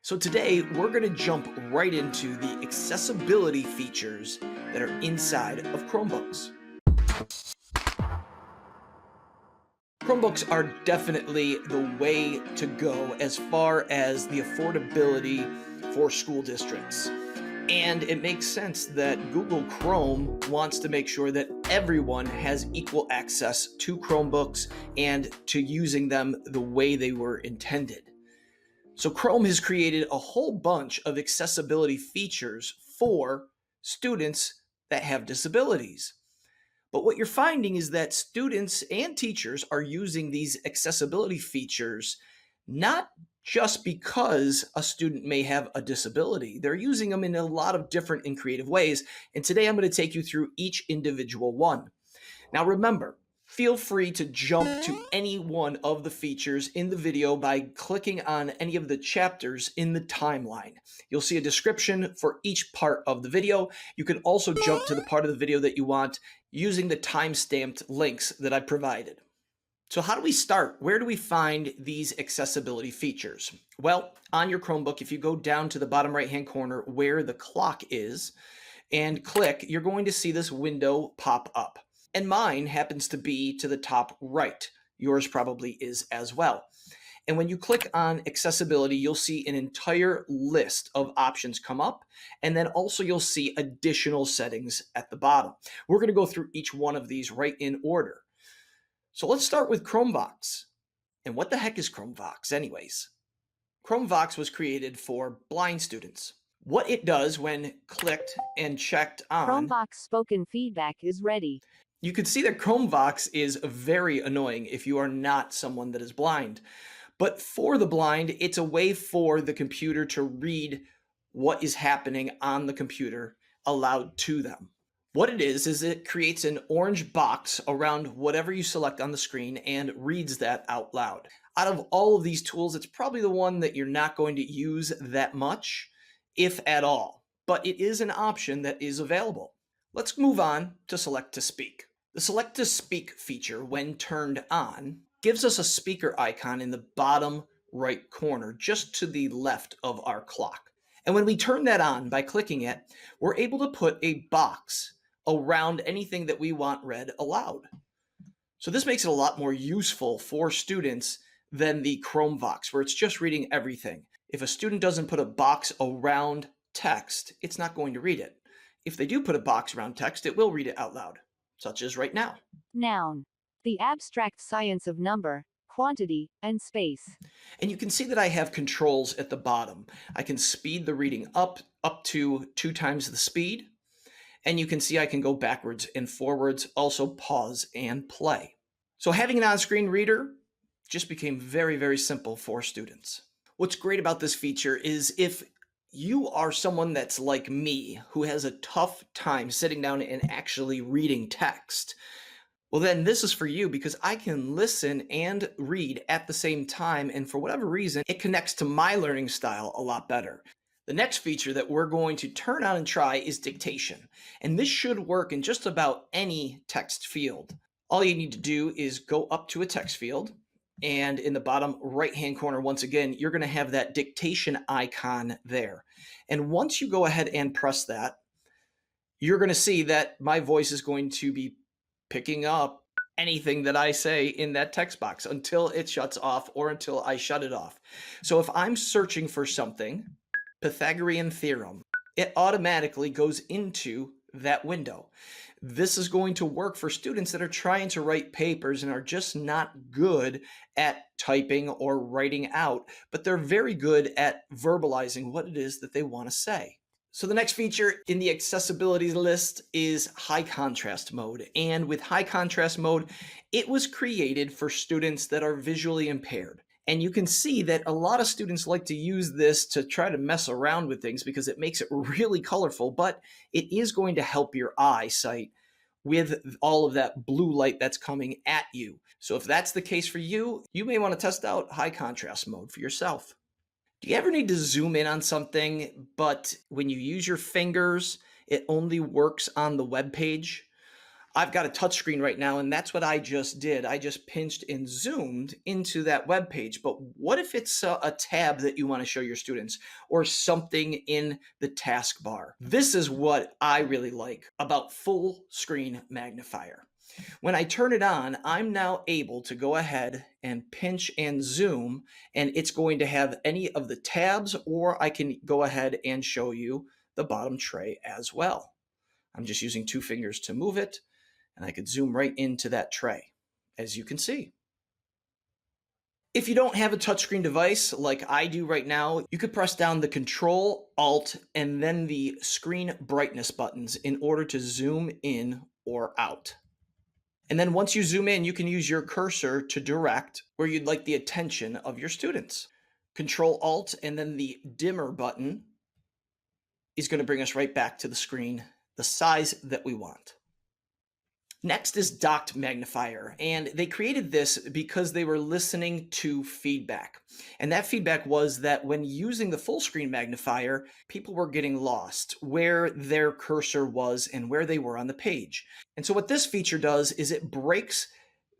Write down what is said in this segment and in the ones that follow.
So today we're going to jump right into the accessibility features that are inside of Chromebooks. Chromebooks are definitely the way to go as far as the affordability for school districts. And it makes sense that Google Chrome wants to make sure that everyone has equal access to Chromebooks and to using them the way they were intended. So Chrome has created a whole bunch of accessibility features for students that have disabilities. But what you're finding is that students and teachers are using these accessibility features not just because a student may have a disability. They're using them in a lot of different and creative ways. And today I'm going to take you through each individual one. Now remember, feel free to jump to any one of the features in the video by clicking on any of the chapters in the timeline. You'll see a description for each part of the video. You can also jump to the part of the video that you want using the time-stamped links that I provided. So how do we start? Where do we find these accessibility features? Well, on your Chromebook, if you go down to the bottom right-hand corner where the clock is and click, you're going to see this window pop up. And mine happens to be to the top right. Yours probably is as well. And when you click on accessibility, you'll see an entire list of options come up. And then also you'll see additional settings at the bottom. We're going to go through each one of these right in order. So let's start with ChromeVox. And what the heck is ChromeVox anyways? ChromeVox was created for blind students. What it does when clicked and checked on, ChromeVox spoken feedback is ready. You can see that ChromeVox is very annoying if you are not someone that is blind. But for the blind, it's a way for the computer to read what is happening on the computer aloud to them. What it is it creates an orange box around whatever you select on the screen and reads that out loud. Out of all of these tools, it's probably the one that you're not going to use that much, if at all. But it is an option that is available. Let's move on to Select to Speak. The Select to Speak feature, when turned on, gives us a speaker icon in the bottom right corner, just to the left of our clock. And when we turn that on by clicking it, we're able to put a box around anything that we want read aloud. So this makes it a lot more useful for students than the ChromeVox, where it's just reading everything. If a student doesn't put a box around text, it's not going to read it. If they do put a box around text, it will read it out loud, such as right now. Noun. The abstract science of number, quantity, and space. And you can see that I have controls at the bottom. I can speed the reading up to 2 times the speed. And you can see I can go backwards and forwards, also pause and play. So having an on-screen reader just became very, very simple for students. What's great about this feature is if you are someone that's like me, who has a tough time sitting down and actually reading text, well then this is for you, because I can listen and read at the same time, and for whatever reason, it connects to my learning style a lot better. The next feature that we're going to turn on and try is Dictation, and this should work in just about any text field. All you need to do is go up to a text field, and in the bottom right-hand corner, once again, you're going to have that dictation icon there. And once you go ahead and press that, you're going to see that my voice is going to be picking up anything that I say in that text box until it shuts off or until I shut it off. So if I'm searching for something, Pythagorean theorem, it automatically goes into that window. This is going to work for students that are trying to write papers and are just not good at typing or writing out, but they're very good at verbalizing what it is that they want to say. So the next feature in the accessibility list is high contrast mode. And with high contrast mode, it was created for students that are visually impaired. And you can see that a lot of students like to use this to try to mess around with things because it makes it really colorful, but it is going to help your eyesight with all of that blue light that's coming at you. So if that's the case for you, you may want to test out high contrast mode for yourself. Do you ever need to zoom in on something, but when you use your fingers, it only works on the web page? I've got a touchscreen right now, and that's what I just did. I just pinched and zoomed into that web page. But what if it's a tab that you want to show your students or something in the taskbar? This is what I really like about full screen magnifier. When I turn it on, I'm now able to go ahead and pinch and zoom, and it's going to have any of the tabs, or I can go ahead and show you the bottom tray as well. I'm just using 2 fingers to move it, and I could zoom right into that tray, as you can see. If you don't have a touchscreen device like I do right now, you could press down the Control, Alt, and then the screen brightness buttons in order to zoom in or out. And then once you zoom in, you can use your cursor to direct where you'd like the attention of your students. Control Alt and then the dimmer button is going to bring us right back to the screen, the size that we want. Next is docked magnifier, and they created this because they were listening to feedback. And that feedback was that when using the full screen magnifier, people were getting lost where their cursor was and where they were on the page. And so what this feature does is it breaks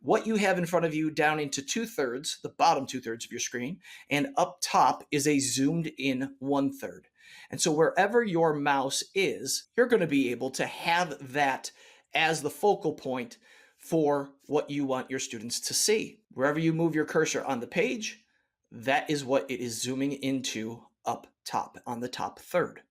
what you have in front of you down into 2/3, the bottom 2/3 of your screen, and up top is a zoomed in 1/3. And so wherever your mouse is, you're going to be able to have that as the focal point for what you want your students to see. Wherever you move your cursor on the page, that is what it is zooming into up top on the top third.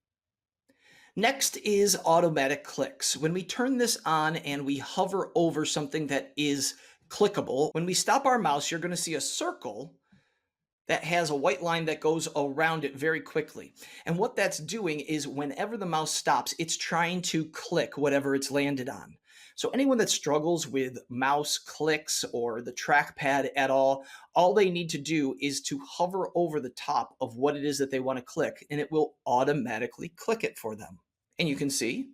Next is automatic clicks. When we turn this on and we hover over something that is clickable, when we stop our mouse, you're going to see a circle that has a white line that goes around it very quickly. And what that's doing is whenever the mouse stops, it's trying to click whatever it's landed on. So anyone that struggles with mouse clicks or the trackpad at all they need to do is to hover over the top of what it is that they want to click, and it will automatically click it for them. And you can see,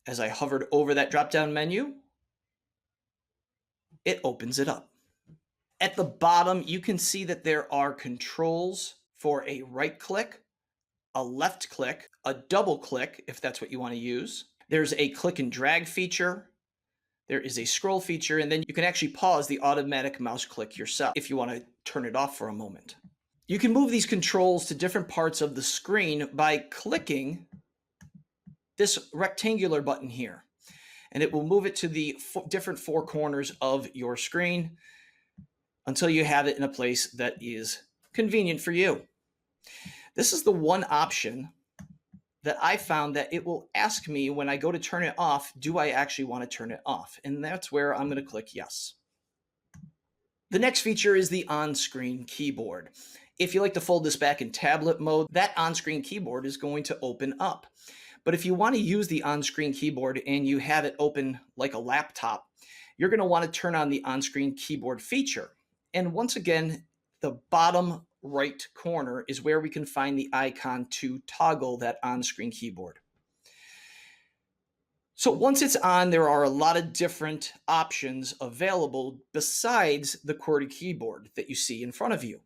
as I hovered over that drop-down menu, it opens it up. At the bottom, you can see that there are controls for a right click, a left click, a double click, if that's what you want to use. There's a click and drag feature. There is a scroll feature, and then you can actually pause the automatic mouse click yourself if you want to turn it off for a moment. You can move these controls to different parts of the screen by clicking this rectangular button here, and it will move it to the different 4 corners of your screen until you have it in a place that is convenient for you. This is the one option that I found that it will ask me when I go to turn it off, do I actually want to turn it off? And that's where I'm going to click yes. The next feature is the on-screen keyboard. If you like to fold this back in tablet mode, that on-screen keyboard is going to open up. But if you want to use the on-screen keyboard and you have it open like a laptop, you're going to want to turn on the on-screen keyboard feature. And once again, the bottom right corner is where we can find the icon to toggle that on-screen keyboard. So once it's on, there are a lot of different options available besides the QWERTY keyboard that you see in front of you.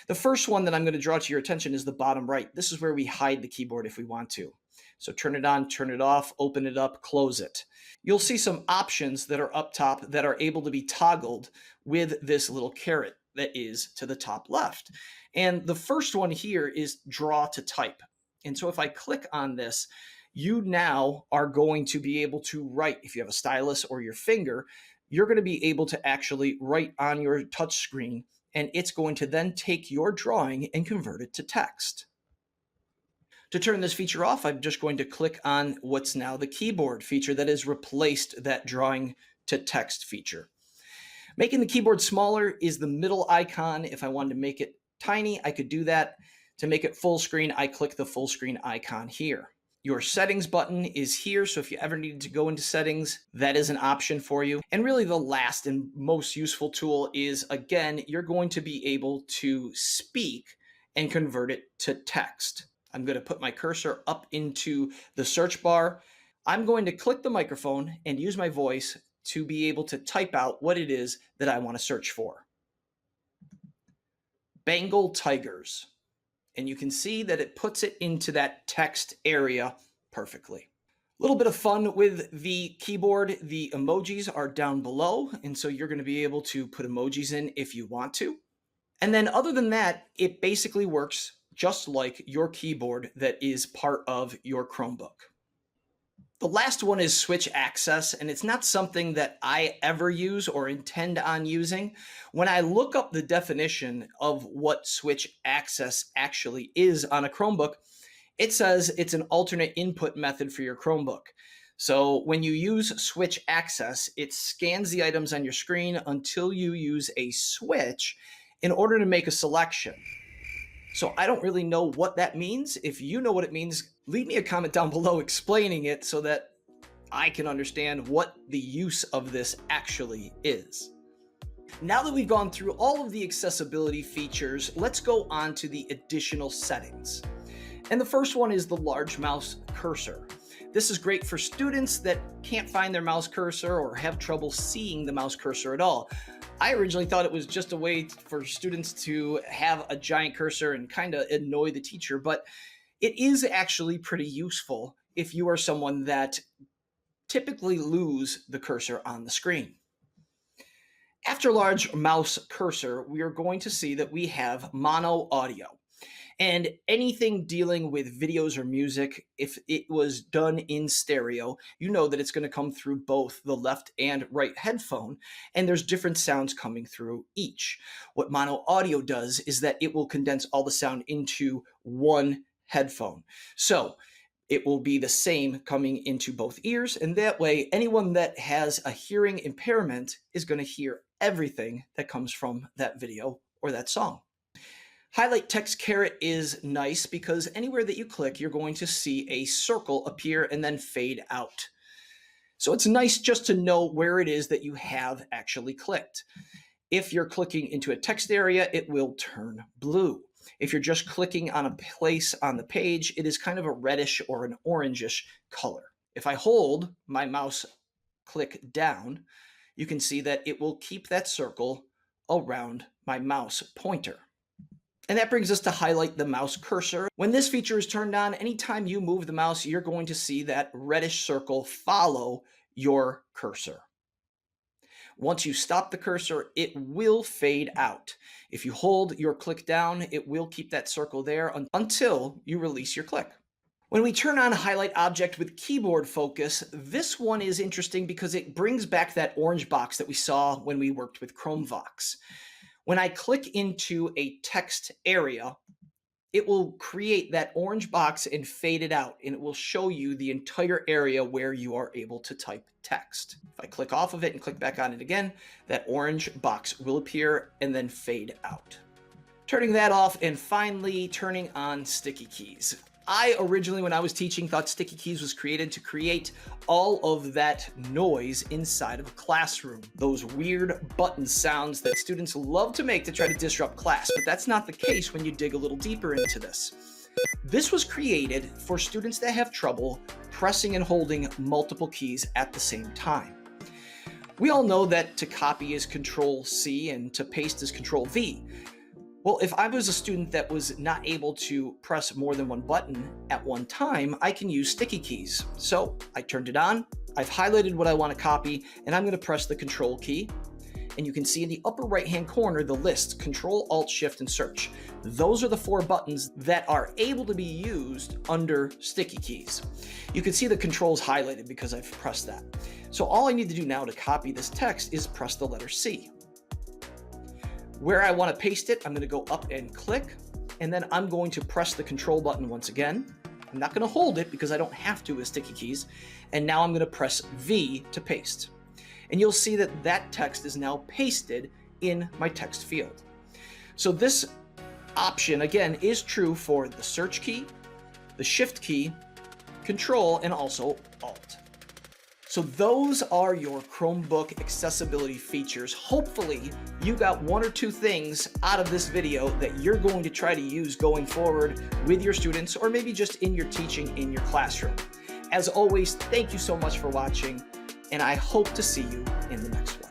The first one that I'm going to draw to your attention is the bottom right. This is where we hide the keyboard if we want to. So turn it on, turn it off, open it up, close it. You'll see some options that are up top that are able to be toggled with this little caret that is to the top left. And the first one here is draw to type. And so if I click on this, you now are going to be able to write. If you have a stylus or your finger, you're going to be able to actually write on your touch screen, and it's going to then take your drawing and convert it to text. To turn this feature off, I'm just going to click on what's now the keyboard feature that has replaced that drawing to text feature. Making the keyboard smaller is the middle icon. If I wanted to make it tiny, I could do that. To make it full screen, I click the full screen icon here. Your settings button is here, so if you ever needed to go into settings, that is an option for you. And really the last and most useful tool is, again, you're going to be able to speak and convert it to text. I'm going to put my cursor up into the search bar. I'm going to click the microphone and use my voice to be able to type out what it is that I want to search for. Bengal tigers. And you can see that it puts it into that text area perfectly. Little bit of fun with the keyboard. The emojis are down below, and so you're going to be able to put emojis in if you want to. And then other than that, it basically works just like your keyboard that is part of your Chromebook. The last one is switch access, and it's not something that I ever use or intend on using. When I look up the definition of what switch access actually is on a Chromebook, it says it's an alternate input method for your Chromebook. So when you use switch access, it scans the items on your screen until you use a switch in order to make a selection. So I don't really know what that means. If you know what it means, leave me a comment down below explaining it so that I can understand what the use of this actually is. Now that we've gone through all of the accessibility features, let's go on to the additional settings. And the first one is the large mouse cursor. This is great for students that can't find their mouse cursor or have trouble seeing the mouse cursor at all. I originally thought it was just a way for students to have a giant cursor and kind of annoy the teacher, but it is actually pretty useful if you are someone that typically lose the cursor on the screen. After large mouse cursor, we are going to see that we have mono audio. And anything dealing with videos or music, if it was done in stereo, you know that it's going to come through both the left and right headphone, and there's different sounds coming through each. What mono audio does is that it will condense all the sound into one headphone. So it will be the same coming into both ears, and that way anyone that has a hearing impairment is going to hear everything that comes from that video or that song. Highlight text caret is nice because anywhere that you click, you're going to see a circle appear and then fade out. So it's nice just to know where it is that you have actually clicked. If you're clicking into a text area, it will turn blue. If you're just clicking on a place on the page, it is kind of a reddish or an orangish color. If I hold my mouse click down, you can see that it will keep that circle around my mouse pointer. And that brings us to highlight the mouse cursor. When this feature is turned on, anytime you move the mouse, you're going to see that reddish circle follow your cursor. Once you stop the cursor, it will fade out. If you hold your click down, it will keep that circle there until you release your click. When we turn on highlight object with keyboard focus, this one is interesting because it brings back that orange box that we saw when we worked with ChromeVox. When I click into a text area, it will create that orange box and fade it out, and it will show you the entire area where you are able to type text. If I click off of it and click back on it again, that orange box will appear and then fade out. Turning that off, and finally turning on sticky keys. I originally, when I was teaching, thought sticky keys was created to create all of that noise inside of a classroom. Those weird button sounds that students love to make to try to disrupt class, but that's not the case when you dig a little deeper into this. This was created for students that have trouble pressing and holding multiple keys at the same time. We all know that to copy is Control-C and to paste is Control-V. Well, if I was a student that was not able to press more than one button at one time, I can use sticky keys. So I turned it on, I've highlighted what I want to copy, and I'm going to press the Control key. And you can see in the upper right-hand corner the list, Control, Alt, Shift, and Search. Those are the 4 buttons that are able to be used under sticky keys. You can see the controls highlighted because I've pressed that. So all I need to do now to copy this text is press the letter C. Where I want to paste it, I'm going to go up and click, and then I'm going to press the Control button once again. I'm not going to hold it because I don't have to with sticky keys. And now I'm going to press V to paste. And you'll see that that text is now pasted in my text field. So this option, again, is true for the Search key, the Shift key, Control, and also Alt. So those are your Chromebook accessibility features. Hopefully you got 1 or 2 things out of this video that you're going to try to use going forward with your students, or maybe just in your teaching in your classroom. As always, thank you so much for watching, and I hope to see you in the next one.